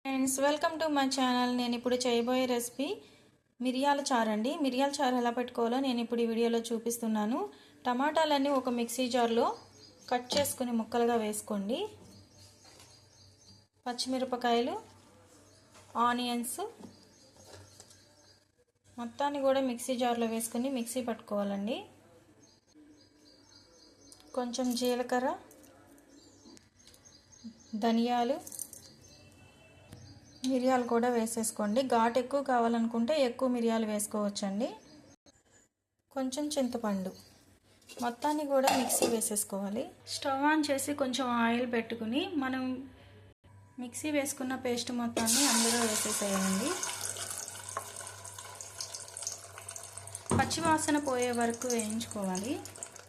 Friends, welcome to my channel. నేను ఇప్పుడు చేయబోయే రెసిపీ మిరియాల చారు అండి. మిరియాల చారు ఎలా పెట్టుకోవాలో నేను ఇప్పుడు ఈ వీడియోలో చూపిస్తున్నాను. టమాటాలన్నీ ఒక మిక్సీ జార్లో కట్ చేసుకుని ముక్కలుగా వేసుకోండి. పచ్చిమిరపకాయలు, ఆనియన్స్ మొత్తాన్ని కూడా మిక్సీ జార్లో వేసుకుని మిక్సీ పట్టుకోవాలండి. కొంచెం జీలకర్ర, ధనియాలు, మిరియాలు కూడా వేసేసుకోండి. ఘాటు ఎక్కువ కావాలనుకుంటే ఎక్కువ మిరియాలు వేసుకోవచ్చండి. కొంచెం చింతపండు మొత్తాన్ని కూడా మిక్సీ వేసేసుకోవాలి. స్టవ్ ఆన్ చేసి కొంచెం ఆయిల్ పెట్టుకుని మనం మిక్సీ వేసుకున్న పేస్ట్ మొత్తాన్ని అందులో వేసేసేయండి. పచ్చివాసన పోయే వరకు వేయించుకోవాలి.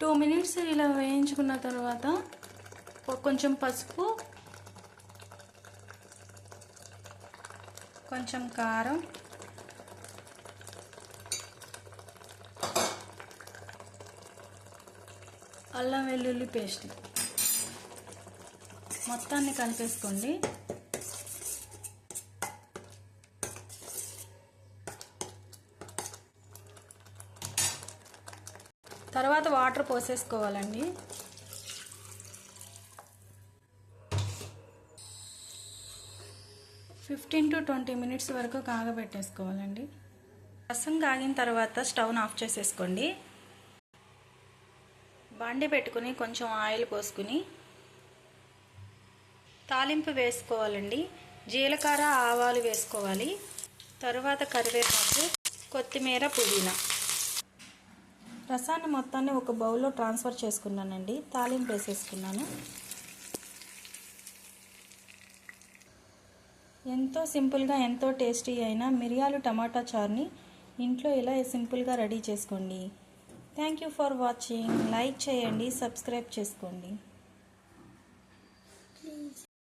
2 మినిట్స్ ఇలా వేయించుకున్న తర్వాత కొంచెం పసుపు, కొంచెం కారం, అల్లం వెల్లుల్లి పేస్ట్ మొత్తాన్ని కలిపేసుకోండి. తర్వాత వాటర్ పోసేసుకోవాలండి. ఫిఫ్టీన్ టు 20 మినిట్స్ వరకు కాగబెట్టేసుకోవాలండి. రసం కాగిన తర్వాత స్టవ్ను ఆఫ్ చేసేసుకోండి. బాండి పెట్టుకుని కొంచెం ఆయిల్ పోసుకుని తాలింపు వేసుకోవాలండి. జీలకర్ర, ఆవాలు వేసుకోవాలి. తర్వాత కరివేపాకు, కొత్తిమీర, పుదీనా. రసాన్ని మొత్తాన్ని ఒక బౌల్లో ట్రాన్స్ఫర్ చేసుకున్నానండి. తాలింపు వేసేసుకున్నాను. ఎంతో సింపుల్గా ఎంతో టేస్టీ అయిన మిరియాలు టమాటా చారుని ఇంట్లో ఇలా సింపుల్గా రెడీ చేసుకోండి. Thank you for watching. Like చేయండి, సబ్స్క్రైబ్ చేసుకోండి.